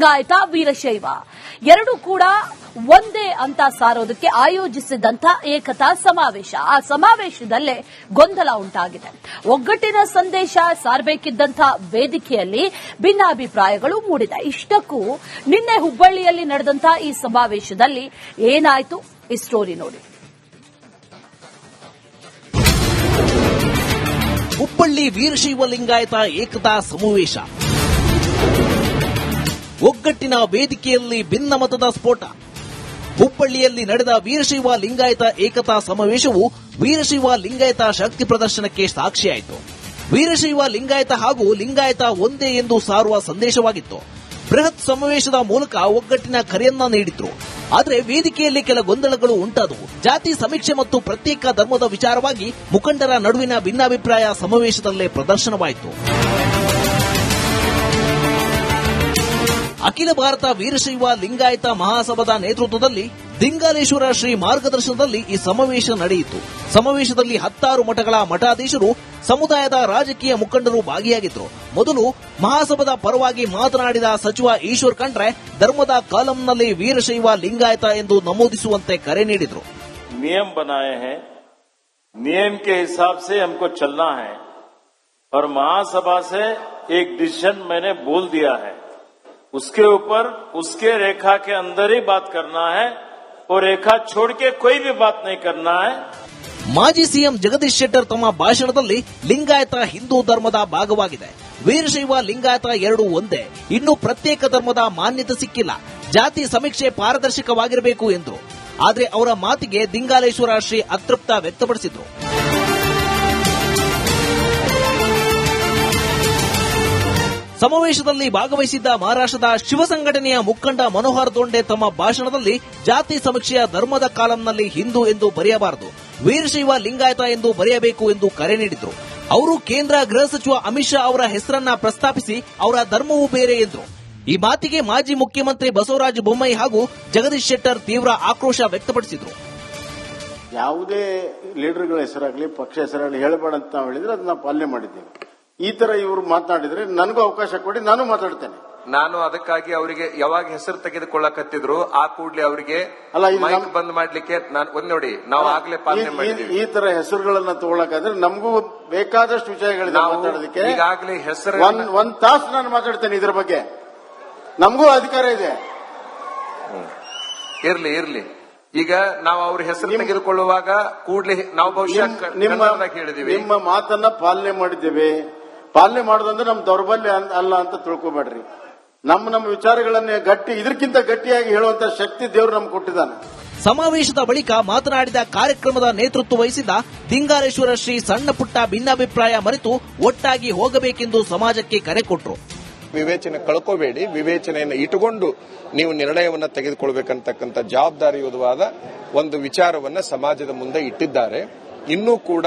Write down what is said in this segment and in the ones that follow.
ಲಿಂಗಾಯತ ವೀರಶೈವ ಎರಡೂ ಕೂಡ ಒಂದೇ ಅಂತ ಸಾರೋದಕ್ಕೆ ಆಯೋಜಿಸಿದಂತ ಏಕತಾ ಸಮಾವೇಶ. ಆ ಸಮಾವೇಶದಲ್ಲೇ ಗೊಂದಲ ಉಂಟಾಗಿದೆ. ಒಗ್ಗಟ್ಟಿನ ಸಂದೇಶ ಸಾರಬೇಕಿದ್ದಂಥ ವೇದಿಕೆಯಲ್ಲಿ ಭಿನ್ನಾಭಿಪ್ರಾಯಗಳು ಮೂಡಿದೆ. ಇಷ್ಟಕ್ಕೂ ನಿನ್ನೆ ಹುಬ್ಬಳ್ಳಿಯಲ್ಲಿ ನಡೆದಂತ ಈ ಸಮಾವೇಶದಲ್ಲಿ ಏನಾಯ್ತು ಈ ಸ್ಟೋರಿ ನೋಡಿ. ಹುಬ್ಬಳ್ಳಿ ವೀರಶೈವ ಲಿಂಗಾಯತ ಏಕತಾ ಸಮಾವೇಶ. ಒಗ್ಗಟ್ಟಿನ ವೇದಿಕೆಯಲ್ಲಿ ಭಿನ್ನಮತದ ಸ್ಫೋಟ. ಹುಬ್ಬಳ್ಳಿಯಲ್ಲಿ ನಡೆದ ವೀರಶೈವ ಲಿಂಗಾಯತ ಏಕತಾ ಸಮಾವೇಶವು ವೀರಶೈವ ಲಿಂಗಾಯತ ಶಕ್ತಿ ಪ್ರದರ್ಶನಕ್ಕೆ ಸಾಕ್ಷಿಯಾಯಿತು. ವೀರಶೈವ ಲಿಂಗಾಯತ ಹಾಗೂ ಲಿಂಗಾಯತ ಒಂದೇ ಎಂದು ಸಾರುವ ಸಂದೇಶವಾಗಿತ್ತು. ಬೃಹತ್ ಸಮಾವೇಶದ ಮೂಲಕ ಒಗ್ಗಟ್ಟಿನ ಕರೆಯನ್ನ ನೀಡಿದ್ರು. ಆದರೆ ವೇದಿಕೆಯಲ್ಲಿ ಕೆಲ ಗೊಂದಲಗಳು ಉಂಟಾದವು. ಜಾತಿ ಸಮೀಕ್ಷೆ ಮತ್ತು ಪ್ರತ್ಯೇಕ ಧರ್ಮದ ವಿಚಾರವಾಗಿ ಮುಖಂಡರ ನಡುವಿನ ಭಿನ್ನಾಭಿಪ್ರಾಯ ಸಮಾವೇಶದಲ್ಲೇ ಪ್ರದರ್ಶನವಾಯಿತು. ಅಖಿಲ ಭಾರತ ವೀರಶೈವ ಲಿಂಗಾಯತ ಮಹಾಸಭಾದ ನೇತೃತ್ವದಲ್ಲಿ ದಿಂಗಾಲೇಶ್ವರ ಶ್ರೀ ಮಾರ್ಗದರ್ಶನದಲ್ಲಿ ಈ ಸಮಾವೇಶ ನಡೆಯಿತು. ಸಮಾವೇಶದಲ್ಲಿ 10 ಮಠಗಳ ಮಠಾಧೀಶರು, ಸಮುದಾಯದ ರಾಜಕೀಯ ಮುಖಂಡರು ಭಾಗಿಯಾಗಿದ್ದರು. ಮೊದಲು ಮಹಾಸಭಾದ ಪರವಾಗಿ ಮಾತನಾಡಿದ ಸಚಿವ ಈಶ್ವರ್ ಖಂಡ್ರೆ ಧರ್ಮದ ಕಾಲಂನಲ್ಲಿ ವೀರಶೈವ ಲಿಂಗಾಯತ ಎಂದು ನಮೂದಿಸುವಂತೆ ಕರೆ ನೀಡಿದರು. नियम बनाए हैं, नियम के हिसाब से हमको चलना है और महासभा से एक डिसीजन मैंने बोल दिया है. उसके ऊपर उसके रेखा के अंदर ही बात करना है और रेखा छोड़ के कोई भी बात नहीं करना है. ಮಾಜಿ ಸಿಎಂ ಜಗದೀಶ್ ಶೆಟ್ಟರ್ ತಮ್ಮ ಭಾಷಣದಲ್ಲಿ ಲಿಂಗಾಯತ ಹಿಂದೂ ಧರ್ಮದ ಭಾಗವಾಗಿದೆ, ವೀರಶೈವ ಲಿಂಗಾಯತ ಎರಡೂ ಒಂದೇ, ಇನ್ನು ಪ್ರತ್ಯೇಕ ಧರ್ಮದ ಮಾನ್ಯತೆ ಸಿಕ್ಕಿಲ್ಲ, ಜಾತಿ ಸಮೀಕ್ಷೆ ಪಾರದರ್ಶಕವಾಗಿರಬೇಕು ಎಂದರು. ಆದರೆ ಅವರ ಮಾತಿಗೆ ದಿಂಗಾಲೇಶ್ವರ ಶ್ರೀ ಅತೃಪ್ತ ವ್ಯಕ್ತಪಡಿಸಿದರು. ಸಮಾವೇಶದಲ್ಲಿ ಭಾಗವಹಿಸಿದ್ದ ಮಹಾರಾಷ್ಟ್ರದ ಶಿವ ಸಂಘಟನೆಯ ಮುಖಂಡ ಮನೋಹರ್ ದೊಂಡೆ ತಮ್ಮ ಭಾಷಣದಲ್ಲಿ ಜಾತಿ ಸಮೀಕ್ಷೆಯ ಧರ್ಮದ ಕಾಲಂನಲ್ಲಿ ಹಿಂದೂ ಎಂದು ಬರೆಯಬಾರದು, ವೀರಶೈವ ಲಿಂಗಾಯತ ಎಂದು ಬರೆಯಬೇಕು ಎಂದು ಕರೆ ನೀಡಿದರು. ಅವರು ಕೇಂದ್ರ ಗೃಹ ಸಚಿವ ಅಮಿತ್ ಶಾ ಅವರ ಹೆಸರನ್ನ ಪ್ರಸ್ತಾಪಿಸಿ ಅವರ ಧರ್ಮವೂ ಬೇರೆ ಎಂದರು. ಈ ಮಾತಿಗೆ ಮಾಜಿ ಮುಖ್ಯಮಂತ್ರಿ ಬಸವರಾಜ ಬೊಮ್ಮಾಯಿ ಹಾಗೂ ಜಗದೀಶ್ ಶೆಟ್ಟರ್ ತೀವ್ರ ಆಕ್ರೋಶ ವ್ಯಕ್ತಪಡಿಸಿದರು. ಯಾವುದೇ ಲೀಡರ್ಗಳ ಹೆಸರಾಗಲಿ ಪಕ್ಷ ಹೆಸರಾಗಲಿ ಹೇಳಬೇಡ ಅಂತ ನಾವು ಹೇಳಿದ್ರೆ ಅದನ್ನ ಪಾಲನೆ ಮಾಡಿದ್ದೇವೆ. ಈ ತರ ಇವರು ಮಾತನಾಡಿದ್ರೆ ನನಗೂ ಅವಕಾಶ ಕೊಡಿ, ನಾನು ಮಾತಾಡ್ತೇನೆ. ನಾನು ಅದಕ್ಕಾಗಿ ಅವರಿಗೆ ಯಾವಾಗ ಹೆಸರು ತೆಗೆದುಕೊಳ್ಳಕತ್ತಿದ್ರು ಆ ಕೂಡಲೇ ಅವರಿಗೆ ಮೈಕ್ ಬಂದ್ ಮಾಡ್ಲಿಕ್ಕೆ ಒಂದ್ ನೋಡಿ ನಾವು ಆಗ್ಲೇ ಪಾಲನೆ ಮಾಡಿದ್ವಿ. ಈ ತರ ಹೆಸರುಗಳನ್ನ ತಗೊಳಕಾದ್ರೆ ನಮಗೂ ಬೇಕಾದಷ್ಟು ವಿಷಯಗಳಿದೆ ಮಾತಾಡೋದಕ್ಕೆ. ಈಗಾಗಲೇ ಹೆಸರು ಒಂದ್ ತಾಸು ನಾನು ಮಾತಾಡ್ತೇನೆ ಇದ್ರ ಬಗ್ಗೆ, ನಮಗೂ ಅಧಿಕಾರ ಇದೆ. ಇರ್ಲಿ ಈಗ ನಾವು ಅವ್ರ ಹೆಸರು ತೆಗೆದುಕೊಳ್ಳುವಾಗ ಕೂಡಲೇ ನಾವು ಬಹುಶಃ ಹೇಳಿದೀವಿ, ನಿಮ್ಮ ಮಾತನ್ನ ಪಾಲನೆ ಮಾಡಿದ್ದೇವೆ. ಪಾಲನೆ ಮಾಡೋದಂದ್ರೆ ನಮ್ ದೌರ್ಬಲ್ಯ ಅಲ್ಲ ಅಂತ ತಿಳ್ಕೊಬೇಡ್ರಿ. ನಮ್ಮ ವಿಚಾರಗಳನ್ನ ಇದಕ್ಕಿಂತ ಗಟ್ಟಿಯಾಗಿ ಹೇಳುವಂತ ಶಕ್ತಿ ದೇವರು ನಮ್ಗೆ ಕೊಟ್ಟಿದ್ದಾನೆ. ಸಮಾವೇಶದ ಬಳಿಕ ಮಾತನಾಡಿದ ಕಾರ್ಯಕ್ರಮದ ನೇತೃತ್ವ ವಹಿಸಿದ ದಿಂಗಾಲೇಶ್ವರ ಶ್ರೀ ಸಣ್ಣ ಪುಟ್ಟ ಭಿನ್ನಾಭಿಪ್ರಾಯ ಮರೆತು ಒಟ್ಟಾಗಿ ಹೋಗಬೇಕೆಂದು ಸಮಾಜಕ್ಕೆ ಕರೆ ಕೊಟ್ಟರು. ವಿವೇಚನೆ ಕಳ್ಕೋಬೇಡಿ, ವಿವೇಚನೆಯನ್ನು ಇಟ್ಟುಕೊಂಡು ನೀವು ನಿರ್ಣಯವನ್ನ ತೆಗೆದುಕೊಳ್ಬೇಕಂತಕ್ಕಂಥ ಜವಾಬ್ದಾರಿಯುತವಾದ ಒಂದು ವಿಚಾರವನ್ನ ಸಮಾಜದ ಮುಂದೆ ಇಟ್ಟಿದ್ದಾರೆ. ಇನ್ನೂ ಕೂಡ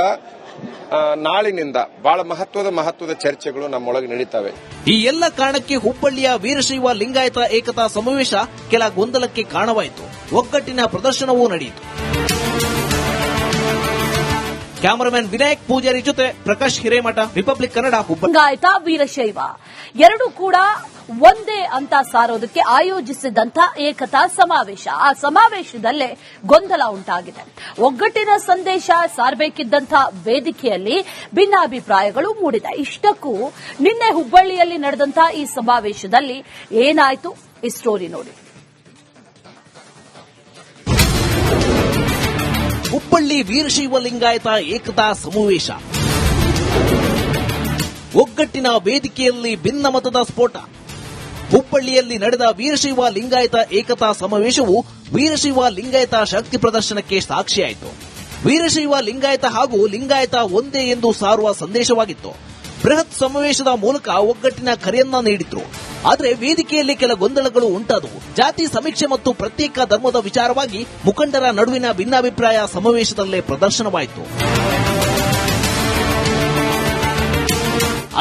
ನಾಳಿನಿಂದ ಬಹಳ ಮಹತ್ವದ ಚರ್ಚೆಗಳು ನಮ್ಮೊಳಗೆ ನಡೀತವೆ. ಈ ಎಲ್ಲ ಕಾರಣಕ್ಕೆ ಹುಬ್ಬಳ್ಳಿಯ ವೀರಶೈವ ಲಿಂಗಾಯತ ಏಕತಾ ಸಮಾವೇಶ ಕೆಲ ಗೊಂದಲಕ್ಕೆ ಕಾರಣವಾಯಿತು. ಒಗ್ಗಟ್ಟಿನ ಪ್ರದರ್ಶನವೂ ನಡೆಯಿತು. ಕ್ಯಾಮರಾಮನ್ ವಿನಾಯಕ್ ಪೂಜಾರಿ ಜೊತೆ ಪ್ರಕಾಶ್ ಹಿರೇಮಠ, ರಿಪಬ್ಲಿಕ್ ಕನ್ನಡ, ಹುಬ್ಬಳ್ಳಿ. ಲಿಂಗಾಯತ ವೀರಶೈವ ಎರಡೂ ಕೂಡ ಒಂದೇ ಅಂತ ಸಾರೋದಕ್ಕೆ ಆಯೋಜಿಸಿದಂತ ಏಕತಾ ಸಮಾವೇಶ. ಆ ಸಮಾವೇಶದಲ್ಲೇ ಗೊಂದಲ ಉಂಟಾಗಿದೆ. ಒಗ್ಗಟ್ಟಿನ ಸಂದೇಶ ಸಾರಬೇಕಿದ್ದಂಥ ವೇದಿಕೆಯಲ್ಲಿ ಭಿನ್ನಾಭಿಪ್ರಾಯಗಳು ಮೂಡಿದೆ. ಇಷ್ಟಕ್ಕೂ ನಿನ್ನೆ ಹುಬ್ಬಳ್ಳಿಯಲ್ಲಿ ನಡೆದಂತ ಈ ಸಮಾವೇಶದಲ್ಲಿ ಏನಾಯ್ತು ಈ ಸ್ಟೋರಿ ನೋಡಿ. ಹುಬ್ಬಳ್ಳಿ ವೀರಶೈವ ಲಿಂಗಾಯತ ಏಕತಾ ಸಮಾವೇಶ. ಒಗ್ಗಟ್ಟಿನ ವೇದಿಕೆಯಲ್ಲಿ ಭಿನ್ನಮತದ ಸ್ಫೋಟ. ಹುಬ್ಬಳ್ಳಿಯಲ್ಲಿ ನಡೆದ ವೀರಶೈವ ಲಿಂಗಾಯತ ಏಕತಾ ಸಮಾವೇಶವು ವೀರಶೈವ ಲಿಂಗಾಯತ ಶಕ್ತಿ ಪ್ರದರ್ಶನಕ್ಕೆ ಸಾಕ್ಷಿಯಾಯಿತು. ವೀರಶೈವ ಲಿಂಗಾಯತ ಹಾಗೂ ಲಿಂಗಾಯತ ಒಂದೇ ಎಂದು ಸಾರುವ ಸಂದೇಶವಾಗಿತ್ತು. ಬೃಹತ್ ಸಮಾವೇಶದ ಮೂಲಕ ಒಗ್ಗಟ್ಟಿನ ಕರೆಯನ್ನ ನೀಡಿದ್ರು. ಆದರೆ ವೇದಿಕೆಯಲ್ಲಿ ಕೆಲ ಗೊಂದಲಗಳು ಉಂಟಾದವು. ಜಾತಿ ಸಮೀಕ್ಷೆ ಮತ್ತು ಪ್ರತ್ಯೇಕ ಧರ್ಮದ ವಿಚಾರವಾಗಿ ಮುಖಂಡರ ನಡುವಿನ ಭಿನ್ನಾಭಿಪ್ರಾಯ ಸಮಾವೇಶದಲ್ಲೇ ಪ್ರದರ್ಶನವಾಯಿತು.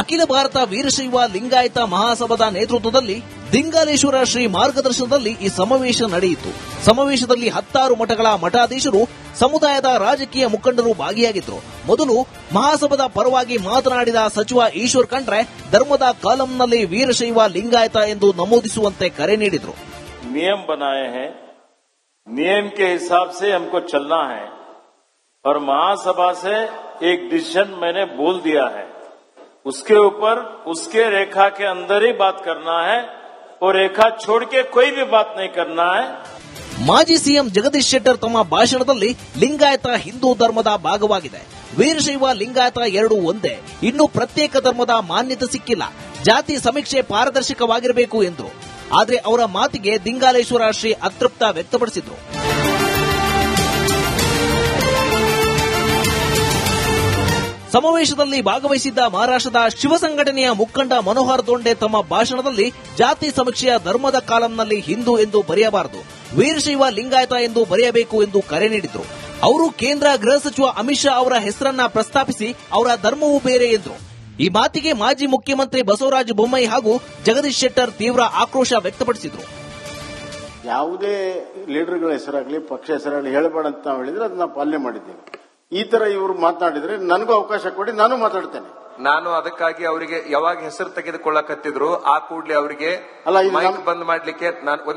ಅಖಿಲ ಭಾರತ ವೀರಶೈವ ಲಿಂಗಾಯತ ಮಹಾಸಭಾದ ನೇತೃತ್ವದಲ್ಲಿ ದಿಂಗಾಲೇಶ್ವರ ಶ್ರೀ ಮಾರ್ಗದರ್ಶನದಲ್ಲಿ ಈ ಸಮಾವೇಶ ನಡೆಯಿತು. ಸಮಾವೇಶದಲ್ಲಿ 10 ಮಠಗಳ ಮಠಾಧೀಶರು, ಸಮುದಾಯದ ರಾಜಕೀಯ ಮುಖಂಡರು ಭಾಗಿಯಾಗಿದ್ದರು. ಮೊದಲು ಮಹಾಸಭಾದ ಪರವಾಗಿ ಮಾತನಾಡಿದ ಸಚಿವ ಈಶ್ವರ್ ಖಂಡ್ರೆ ಧರ್ಮದ ಕಾಲಂನಲ್ಲಿ ವೀರಶೈವ ಲಿಂಗಾಯತ ಎಂದು ನಮೂದಿಸುವಂತೆ ಕರೆ ನೀಡಿದರು. नियम बनाए हैं, नियम के हिसाब से हमको चलना है और महासभा से एक डिसीजन मैंने बोल दिया है, उसके ऊपर उसके रेखा के अंदर ही बात करना है और रेखा छोड़ के कोई भी बात नहीं करना है. ಮಾಜಿ ಸಿಎಂ ಜಗದೀಶ್ ಶೆಟ್ಟರ್ ತಮ್ಮ ಭಾಷಣದಲ್ಲಿ ಲಿಂಗಾಯತ ಹಿಂದೂ ಧರ್ಮದ ಭಾಗವಾಗಿದೆ, ವೀರಶೈವ ಲಿಂಗಾಯತ ಎರಡೂ ಒಂದೇ, ಇನ್ನೂ ಪ್ರತ್ಯೇಕ ಧರ್ಮದ ಮಾನ್ಯತೆ ಸಿಕ್ಕಿಲ್ಲ, ಜಾತಿ ಸಮೀಕ್ಷೆ ಪಾರದರ್ಶಕವಾಗಿರಬೇಕು ಎಂದರು. ಆದರೆ ಅವರ ಮಾತಿಗೆ ದಿಂಗಾಲೇಶ್ವರ ಶ್ರೀ ಅತೃಪ್ತ ವ್ಯಕ್ತಪಡಿಸಿದರು. ಸಮಾವೇಶದಲ್ಲಿ ಭಾಗವಹಿಸಿದ್ದ ಮಹಾರಾಷ್ಟ್ರದ ಶಿವ ಸಂಘಟನೆಯ ಮುಖಂಡ ಮನೋಹರ್ ದೊಂಡೆ ತಮ್ಮ ಭಾಷಣದಲ್ಲಿ ಜಾತಿ ಸಮೀಕ್ಷೆಯ ಧರ್ಮದ ಕಾಲಂನಲ್ಲಿ ಹಿಂದೂ ಎಂದು ಬರೆಯಬಾರದು, ವೀರಶೈವ ಲಿಂಗಾಯತ ಎಂದು ಬರೆಯಬೇಕು ಎಂದು ಕರೆ ನೀಡಿದರು. ಅವರು ಕೇಂದ್ರ ಗೃಹ ಸಚಿವ ಅಮಿತ್ ಶಾ ಅವರ ಹೆಸರನ್ನ ಪ್ರಸ್ತಾಪಿಸಿ ಅವರ ಧರ್ಮವೂ ಬೇರೆ ಎಂದರು. ಈ ಮಾತಿಗೆ ಮಾಜಿ ಮುಖ್ಯಮಂತ್ರಿ ಬಸವರಾಜ ಬೊಮ್ಮಾಯಿ ಹಾಗೂ ಜಗದೀಶ್ ಶೆಟ್ಟರ್ ತೀವ್ರ ಆಕ್ರೋಶ ವ್ಯಕ್ತಪಡಿಸಿದರು. ಯಾವುದೇ ಲೀಡರ್ಗಳ ಹೆಸರಾಗ್ಲಿ ಪಕ್ಷ ಹೆಸರಾಗ್ಲಿ ಹೇಳಬೇಡ ಅಂತ ನಾವು ಹೇಳಿದ್ರೆ ಅದನ್ನ ಪಾಲನೆ ಮಾಡಿದ್ದೇವೆ. ಈ ತರ ಇವರು ಮಾತನಾಡಿದ್ರೆ ನನಗೂ ಅವಕಾಶ ಕೊಡಿ, ನಾನು ಮಾತಾಡ್ತೇನೆ. ನಾನು ಅದಕ್ಕಾಗಿ ಅವರಿಗೆ ಯಾವಾಗ ಹೆಸರು ತೆಗೆದುಕೊಳ್ಳಕತ್ತಿದ್ರು ಆ ಕೂಡಲೇ ಅವರಿಗೆ ಮೈಕ್ ಬಂದ್ ಮಾಡ್ಲಿಕ್ಕೆ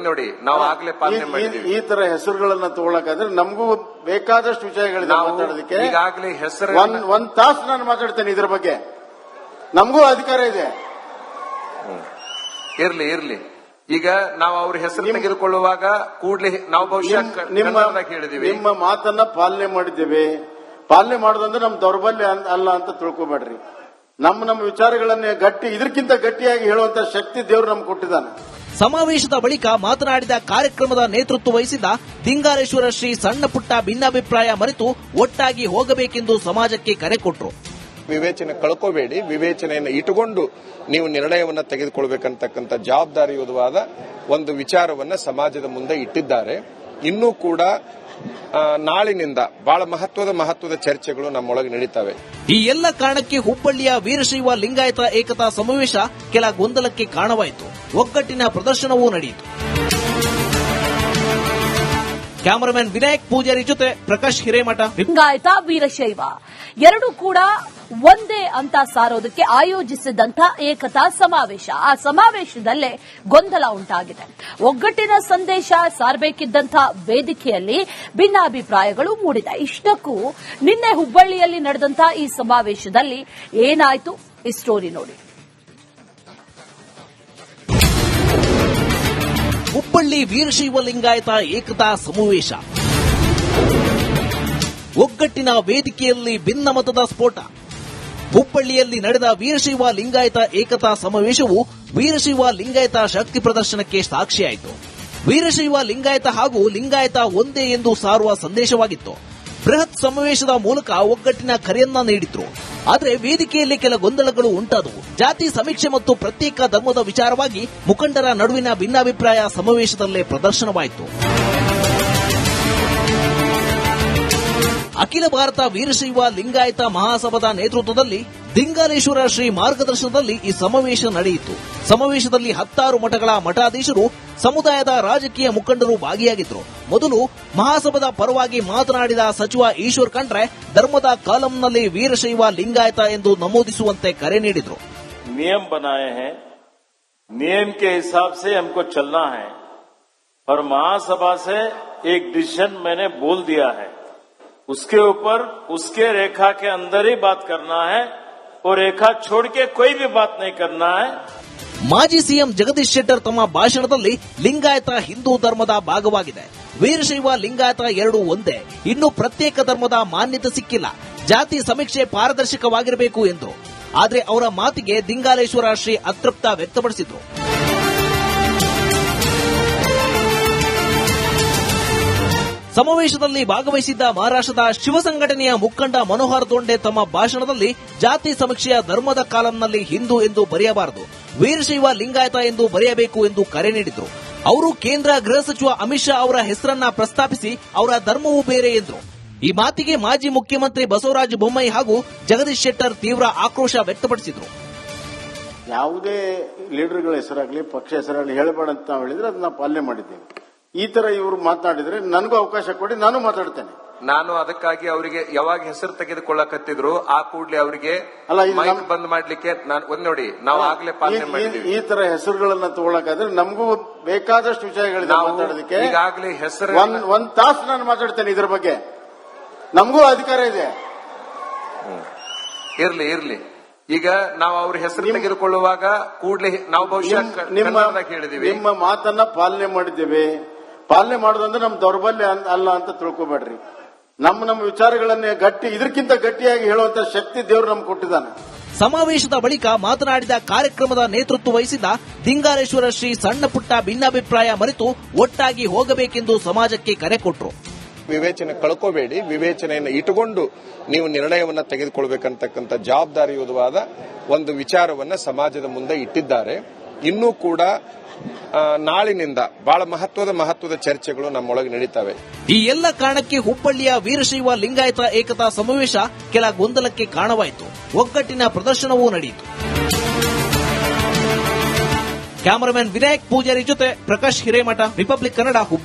ನೋಡಿ ನಾವು ಆಗ್ಲೇ ಪಾಲನೆ ಮಾಡಿದ್ದೀವಿ. ಈ ತರ ಹೆಸರುಗಳನ್ನ ತಗೊಳಕಾದ್ರೆ ನಮಗೂ ಬೇಕಾದಷ್ಟು ವಿಷಯಗಳಿದೆ ಮಾತಾಡೋದಕ್ಕೆ. ಈಗಾಗಲೇ ಹೆಸರು ಒಂದ್ ತಾಸು ನಾನು ಮಾತಾಡ್ತೇನೆ ಇದ್ರ ಬಗ್ಗೆ, ನಮಗೂ ಅಧಿಕಾರ ಇದೆ. ಇರ್ಲಿ ಈಗ ನಾವು ಅವ್ರ ಹೆಸರು ತೆಗೆದುಕೊಳ್ಳುವಾಗ ಕೂಡಲೇ ನಾವು ಬಹುಶಃ ಹೇಳಿದೀವಿ, ನಿಮ್ಮ ಮಾತನ್ನ ಪಾಲನೆ ಮಾಡಿದ್ದೇವೆ. ಪಾಲನೆ ಮಾಡೋದಂದ್ರೆ ನಮ್ ದೌರ್ಬಲ್ಯ ಅಲ್ಲ ಅಂತ ತಿಳ್ಕೊಬೇಡ್ರಿ. ನಮ್ಮ ವಿಚಾರಗಳನ್ನ ಇದಕ್ಕಿಂತ ಗಟ್ಟಿಯಾಗಿ ಹೇಳುವಂತ ಶಕ್ತಿ ದೇವರು ನಮ್ಗೆ ಕೊಟ್ಟಿದ್ದಾನೆ. ಸಮಾವೇಶದ ಬಳಿಕ ಮಾತನಾಡಿದ ಕಾರ್ಯಕ್ರಮದ ನೇತೃತ್ವ ವಹಿಸಿದ ದಿಂಗಾಲೇಶ್ವರ ಶ್ರೀ ಸಣ್ಣ ಪುಟ್ಟ ಭಿನ್ನಾಭಿಪ್ರಾಯ ಮರೆತು ಒಟ್ಟಾಗಿ ಹೋಗಬೇಕೆಂದು ಸಮಾಜಕ್ಕೆ ಕರೆ ಕೊಟ್ಟರು. ವಿವೇಚನೆ ಕಳ್ಕೋಬೇಡಿ, ವಿವೇಚನೆಯನ್ನು ಇಟ್ಟುಕೊಂಡು ನೀವು ನಿರ್ಣಯವನ್ನ ತೆಗೆದುಕೊಳ್ಬೇಕಂತಕ್ಕಂಥ ಜವಾಬ್ದಾರಿಯುತವಾದ ಒಂದು ವಿಚಾರವನ್ನ ಸಮಾಜದ ಮುಂದೆ ಇಟ್ಟಿದ್ದಾರೆ. ಇನ್ನೂ ಕೂಡ ನಾಳಿನಿಂದ ಬಹಳ ಮಹತ್ವದ ಚರ್ಚೆಗಳು ನಮ್ಮೊಳಗೆ ನಡೀತವೆ. ಈ ಎಲ್ಲ ಕಾರಣಕ್ಕೆ ಹುಬ್ಬಳ್ಳಿಯ ವೀರಶೈವ ಲಿಂಗಾಯತ ಏಕತಾ ಸಮಾವೇಶ ಕೆಲ ಗೊಂದಲಕ್ಕೆ ಕಾರಣವಾಯಿತು. ಒಗ್ಗಟ್ಟಿನ ಪ್ರದರ್ಶನವೂ ನಡೆಯಿತು. ಕ್ಯಾಮರಾಮನ್ ವಿನಾಯಕ್ ಪೂಜಾರಿ ಜೊತೆ ಪ್ರಕಾಶ್ ಹಿರೇಮಠ. ಲಿಂಗಾಯತ ವೀರಶೈವ ಎರಡೂ ಕೂಡ ಒಂದೇ ಅಂತ ಸಾರೋದಕ್ಕೆ ಆಯೋಜಿಸಿದಂತ ಏಕತಾ ಸಮಾವೇಶ. ಆ ಸಮಾವೇಶದಲ್ಲೇ ಗೊಂದಲ ಉಂಟಾಗಿದೆ. ಒಗ್ಗಟ್ಟಿನ ಸಂದೇಶ ಸಾರಬೇಕಿದ್ದಂಥ ವೇದಿಕೆಯಲ್ಲಿ ಭಿನ್ನಾಭಿಪ್ರಾಯಗಳು ಮೂಡಿದೆ. ಇಷ್ಟಕ್ಕೂ ನಿನ್ನೆ ಹುಬ್ಬಳ್ಳಿಯಲ್ಲಿ ನಡೆದಂತ ಈ ಸಮಾವೇಶದಲ್ಲಿ ಏನಾಯ್ತು ಈ ಸ್ಟೋರಿ ನೋಡಿ. ಹುಬ್ಬಳ್ಳಿ ವೀರಶೈವ ಲಿಂಗಾಯತ ಏಕತಾ ಸಮಾವೇಶ. ಒಗ್ಗಟ್ಟಿನ ವೇದಿಕೆಯಲ್ಲಿ ಭಿನ್ನಮತದ ಸ್ಫೋಟ. ಹುಬ್ಬಳ್ಳಿಯಲ್ಲಿ ನಡೆದ ವೀರಶೈವ ಲಿಂಗಾಯತ ಏಕತಾ ಸಮಾವೇಶವು ವೀರಶೈವ ಲಿಂಗಾಯತ ಶಕ್ತಿ ಪ್ರದರ್ಶನಕ್ಕೆ ಸಾಕ್ಷಿಯಾಯಿತು. ವೀರಶೈವ ಲಿಂಗಾಯತ ಹಾಗೂ ಲಿಂಗಾಯತ ಒಂದೇ ಎಂದು ಸಾರುವ ಸಂದೇಶವಾಗಿತ್ತು. ಬೃಹತ್ ಸಮಾವೇಶದ ಮೂಲಕ ಒಗ್ಗಟ್ಟಿನ ಕರೆಯನ್ನ ನೀಡಿದ್ರು. ಆದರೆ ವೇದಿಕೆಯಲ್ಲಿ ಕೆಲ ಗೊಂದಲಗಳು ಉಂಟಾದವು. ಜಾತಿ ಸಮೀಕ್ಷೆ ಮತ್ತು ಪ್ರತ್ಯೇಕ ಧರ್ಮದ ವಿಚಾರವಾಗಿ ಮುಖಂಡರ ನಡುವಿನ ಭಿನ್ನಾಭಿಪ್ರಾಯ ಸಮಾವೇಶದಲ್ಲೇ ಪ್ರದರ್ಶನವಾಯಿತು. ಅಖಿಲ ಭಾರತ ವೀರಶೈವ ಲಿಂಗಾಯತ ಮಹಾಸಭಾದ ನೇತೃತ್ವದಲ್ಲಿ ದಿಂಗಾಲೇಶ್ವರ ಶ್ರೀ ಮಾರ್ಗದರ್ಶನದಲ್ಲಿ ಈ ಸಮಾವೇಶ ನಡೆಯಿತು. ಸಮಾವೇಶದಲ್ಲಿ 10 ಮಠಗಳ ಮಠಾಧೀಶರು, ಸಮುದಾಯದ ರಾಜಕೀಯ ಮುಖಂಡರು ಭಾಗಿಯಾಗಿದ್ದರು. ಮೊದಲು ಮಹಾಸಭಾದ ಪರವಾಗಿ ಮಾತನಾಡಿದ ಸಚಿವ ಈಶ್ವರ್ ಖಂಡ್ರೆ ಧರ್ಮದ ಕಾಲಂನಲ್ಲಿ ವೀರಶೈವ ಲಿಂಗಾಯತ ಎಂದು ನಮೂದಿಸುವಂತೆ ಕರೆ ನೀಡಿದರು. नियम बनाए हैं, नियम के हिसाब से हमको चलना है और महासभा से एक डिसीजन मैंने बोल दिया है, उसके ऊपर उसके रेखा के अंदर ही बात करना है और रेखा छोड़ के कोई भी बात नहीं करना है. ಮಾಜಿ ಸಿಎಂ ಜಗದೀಶ್ ಶೆಟ್ಟರ್ ತಮ್ಮ ಭಾಷಣದಲ್ಲಿ ಲಿಂಗಾಯತ ಹಿಂದೂ ಧರ್ಮದ ಭಾಗವಾಗಿದೆ, ವೀರಶೈವ ಲಿಂಗಾಯತ ಎರಡೂ ಒಂದೇ, ಇನ್ನೂ ಪ್ರತ್ಯೇಕ ಧರ್ಮದ ಮಾನ್ಯತೆ ಸಿಕ್ಕಿಲ್ಲ, ಜಾತಿ ಸಮೀಕ್ಷೆ ಪಾರದರ್ಶಕವಾಗಿರಬೇಕು ಎಂದರು. ಆದರೆ ಅವರ ಮಾತಿಗೆ ದಿಂಗಾಲೇಶ್ವರ ಶ್ರೀ ಅತೃಪ್ತ ವ್ಯಕ್ತಪಡಿಸಿದರು. ಸಮಾವೇಶದಲ್ಲಿ ಭಾಗವಹಿಸಿದ್ದ ಮಹಾರಾಷ್ಟ್ರದ ಶಿವ ಸಂಘಟನೆಯ ಮುಖಂಡ ಮನೋಹರ್ ದೊಂಡೆ ತಮ್ಮ ಭಾಷಣದಲ್ಲಿ ಜಾತಿ ಸಮೀಕ್ಷೆಯ ಧರ್ಮದ ಕಾಲಂನಲ್ಲಿ ಹಿಂದೂ ಎಂದು ಬರೆಯಬಾರದು, ವೀರಶೈವ ಲಿಂಗಾಯತ ಎಂದು ಬರೆಯಬೇಕು ಎಂದು ಕರೆ ನೀಡಿದರು. ಅವರು ಕೇಂದ್ರ ಗೃಹ ಸಚಿವ ಅಮಿತ್ ಶಾ ಅವರ ಹೆಸರನ್ನ ಪ್ರಸ್ತಾಪಿಸಿ ಅವರ ಧರ್ಮವೂ ಬೇರೆ ಎಂದರು. ಈ ಮಾತಿಗೆ ಮಾಜಿ ಮುಖ್ಯಮಂತ್ರಿ ಬಸವರಾಜ ಬೊಮ್ಮಾಯಿ ಹಾಗೂ ಜಗದೀಶ್ ಶೆಟ್ಟರ್ ತೀವ್ರ ಆಕ್ರೋಶ ವ್ಯಕ್ತಪಡಿಸಿದರು. ಯಾವುದೇ ಲೀಡರ್ಗಳ ಹೆಸರಾಗ್ಲಿ ಪಕ್ಷ ಹೆಸರಾಗ್ಲಿ ಹೇಳಬೇಡ ಅಂತ ನಾವು ಹೇಳಿದ್ರೆ ಅದನ್ನ ಪಾಲನೆ ಮಾಡಿದ್ದೇವೆ. ಈ ತರ ಇವರು ಮಾತನಾಡಿದ್ರೆ ನನಗೂ ಅವಕಾಶ ಕೊಡಿ, ನಾನು ಮಾತಾಡ್ತೇನೆ. ನಾನು ಅದಕ್ಕಾಗಿ ಅವರಿಗೆ ಯಾವಾಗ ಹೆಸರು ತೆಗೆದುಕೊಳ್ಳಕತ್ತಿದ್ರು ಆ ಕೂಡಲೇ ಅವರಿಗೆ ಮೈಕ್ ಬಂದ್ ಮಾಡ್ಲಿಕ್ಕೆ ನೋಡಿ ನಾವು ಆಗ್ಲೇ ಪಾಲನೆ ಮಾಡಿದ್ದೀವಿ. ಈ ತರ ಹೆಸರುಗಳನ್ನ ತಗೊಳಕಾದ್ರೆ ನಮಗೂ ಬೇಕಾದಷ್ಟು ವಿಷಯಗಳಿದೆ ಮಾತಾಡೋದಕ್ಕೆ. ಈಗಾಗಲೇ ಹೆಸರು ಒಂದ್ ತಾಸು ನಾನು ಮಾತಾಡ್ತೇನೆ ಇದ್ರ ಬಗ್ಗೆ, ನಮಗೂ ಅಧಿಕಾರ ಇದೆ. ಇರ್ಲಿ ಈಗ ನಾವು ಅವ್ರ ಹೆಸರು ತೆಗೆದುಕೊಳ್ಳುವಾಗ ಕೂಡಲೇ ನಾವು ಬಹುಶಃ ಹೇಳಿದೀವಿ, ನಿಮ್ಮ ಮಾತನ್ನ ಪಾಲನೆ ಮಾಡಿದ್ದೇವೆ. ಪಾಲನೆ ಮಾಡೋದಂದ್ರೆ ನಮ್ ದೌರ್ಬಲ್ಯ ಅಲ್ಲ ಅಂತ ತಿಳ್ಕೊಬೇಡ್ರಿ. ನಮ್ಮ ವಿಚಾರಗಳನ್ನೇ ಇದಕ್ಕಿಂತ ಗಟ್ಟಿಯಾಗಿ ಹೇಳುವಂತ ಶಕ್ತಿ ದೇವರು ನಮ್ಗೆ ಕೊಟ್ಟಿದ್ದಾನೆ. ಸಮಾವೇಶದ ಬಳಿಕ ಮಾತನಾಡಿದ ಕಾರ್ಯಕ್ರಮದ ನೇತೃತ್ವ ವಹಿಸಿದ ಲಿಂಗಾರೇಶ್ವರ ಶ್ರೀ ಸಣ್ಣ ಪುಟ್ಟ ಭಿನ್ನಾಭಿಪ್ರಾಯ ಮರೆತು ಒಟ್ಟಾಗಿ ಹೋಗಬೇಕೆಂದು ಸಮಾಜಕ್ಕೆ ಕರೆ ಕೊಟ್ಟರು. ವಿವೇಚನೆ ಕಳ್ಕೋಬೇಡಿ, ವಿವೇಚನೆಯನ್ನು ಇಟ್ಟುಕೊಂಡು ನೀವು ನಿರ್ಣಯವನ್ನ ತೆಗೆದುಕೊಳ್ಬೇಕಂತಕ್ಕಂಥ ಜವಾಬ್ದಾರಿಯುತವಾದ ಒಂದು ವಿಚಾರವನ್ನ ಸಮಾಜದ ಮುಂದೆ ಇಟ್ಟಿದ್ದಾರೆ. ಇನ್ನೂ ಕೂಡ ನಾಳಿನಿಂದ ಬಹಳ ಮಹತ್ವದ ಚರ್ಚೆಗಳು ನಮ್ಮೊಳಗೆ ನಡೀತವೆ. ಈ ಎಲ್ಲ ಕಾರಣಕ್ಕೆ ಹುಬ್ಬಳ್ಳಿಯ ವೀರಶೈವ ಲಿಂಗಾಯತ ಏಕತಾ ಸಮಾವೇಶ ಕೆಲ ಗೊಂದಲಕ್ಕೆ ಕಾರಣವಾಯಿತು. ಒಗ್ಗಟ್ಟಿನ ಪ್ರದರ್ಶನವೂ ನಡೆಯಿತು. ಕ್ಯಾಮರಾಮನ್ ವಿನಾಯಕ್ ಪೂಜಾರಿ ಜೊತೆ ಪ್ರಕಾಶ್ ಹಿರೇಮಠ, ರಿಪಬ್ಲಿಕ್ ಕನ್ನಡ.